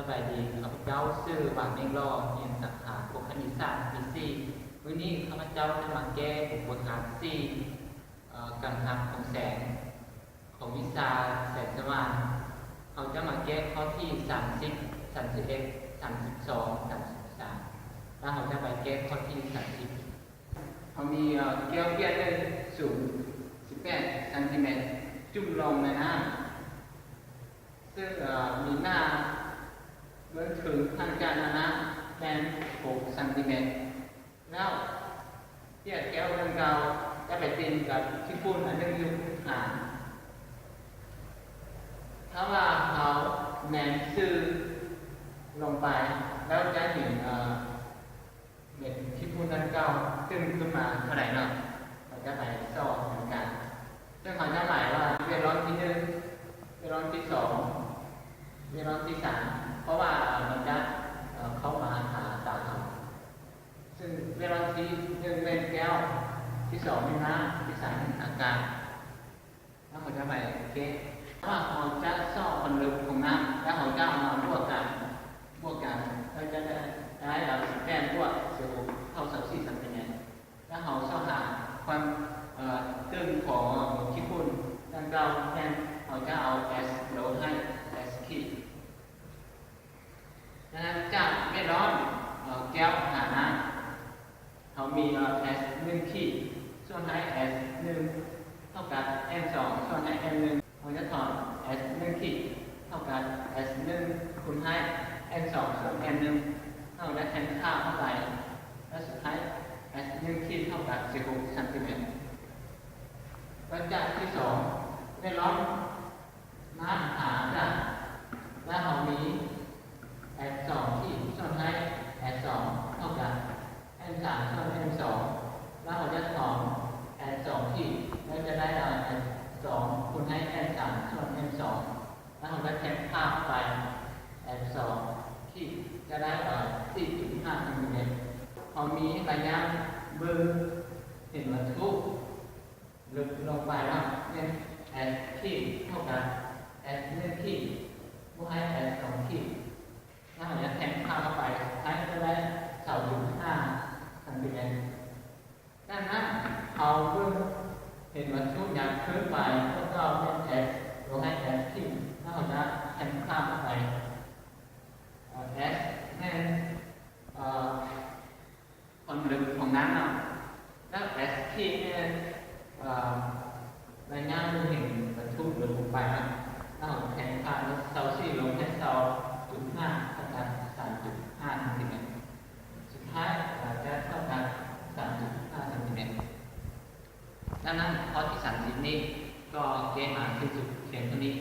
บายดีข้าพเจ้าชื่อหวานเมงรอเรียนสาขาปกคณิตศาสตร์ปีสี่วันนี้ข้าพเจ้าจะมาแก้บทฐานสี่กังหักของแสงของวิชาแสงสว่างเขาจะมาแก้ข้อที่30 31 32 33แล้วเขาจะไปแก้ข้อที่30เขามีแก้วเปียกได้สูง18 เซนติเมตรจุ่มลงในน้ำซึ่งมีหน้าเมื่อถึงทางการน้ำแรง6 เซนติเมตรแล้วเปียกแก้วดังกล่าวจะไปตีนกับที่ปูนอันนึงอยู่ห่างถ้าว่าเขาแนมซื่อลงไปแล้วจะเห็นเม็ดที่ปูนดังกล่าวขึ้นมาเท่าไหร่เนาะเราจะไปสอบเหมือนกันซึ่งเขาจะหมายว่าเวลาที่1เวลาที่2เวลาที่3เพราะว่ามันจะเข้ามาหาตาเขาซึ่งเวลาที่1เป็นแก้วที่2เป็นน้ำที่3เป็นอากาศแล้วเขาจะไปเก็บว่าเขาจะซ่อผลลึกของน้ำแล้วเขาจะเอามาบวกกันเราจะได้แต้มบวกเสียบเท่า24 เซนติเมตรแล้วเขาซ่อหาความตึงของขี้ฝุ่นดังกล่าวแทนเขาจะเอา S ลดให้ S ขีดดังนั้นจากเม็ดร้อนแก้วหาน้ำเขามี S 1 ขีดส่วนให้ S 1 เท่ากับ M 2ส่วนให้ M 1เราจะถอน S 1 ขีดเท่ากับ S 1คูณให้ M 2ส่วน M 1เราจะแทนค่าเข้าไปและสุดท้าย S 1 ขีดเท่ากับ16 เซนติเมตรแล้วจากที่2ได้ร้อนน้ำหาได้และเรามี S 2ขีดส่วนให้ S 2เท่ากับ M 3ส่วน M 2แล้วเราจะถอน S 2ขีดแล้วจะได้ S 2คูณให้ M 3ส่วน M 2แล้วเราจะแทนค่าเข้าไป S 2ขีดจะได้ 4.5 เซนติเมตรพอมีระยะมือเห็นวัตถุลึกลงไปแล้วเนี่ย S ขีดเท่ากับ S 1 ขีดบวกให้ S 2 ขีดแล้วเราจะแทนค่าเข้าไปสุดท้ายจะได้ 2.5 เซนติเมตรดังนั้นเอาเพื่อเห็นวัตถุอยากขึ้นไปแล้วก็เป็น S บวกให้ S ขีดแล้วเราจะแทนค่าเข้าไป S เนี่ยความลึกของน้ำเนาะแล้ว S ขีดเนี่ยระยะมือเห็นวัตถุลึกลงไปนะแล้วแทนค่าแล้วเซาซี่ลงให้2.5เท่ากับ 3.5 เซนติเมตรสุดท้ายจะเท่ากับ 3.5 เซนติเมตรดังนั้นข้อที่30นี้ก็เกณฑ์มาที่สุดเพียงเท่านี้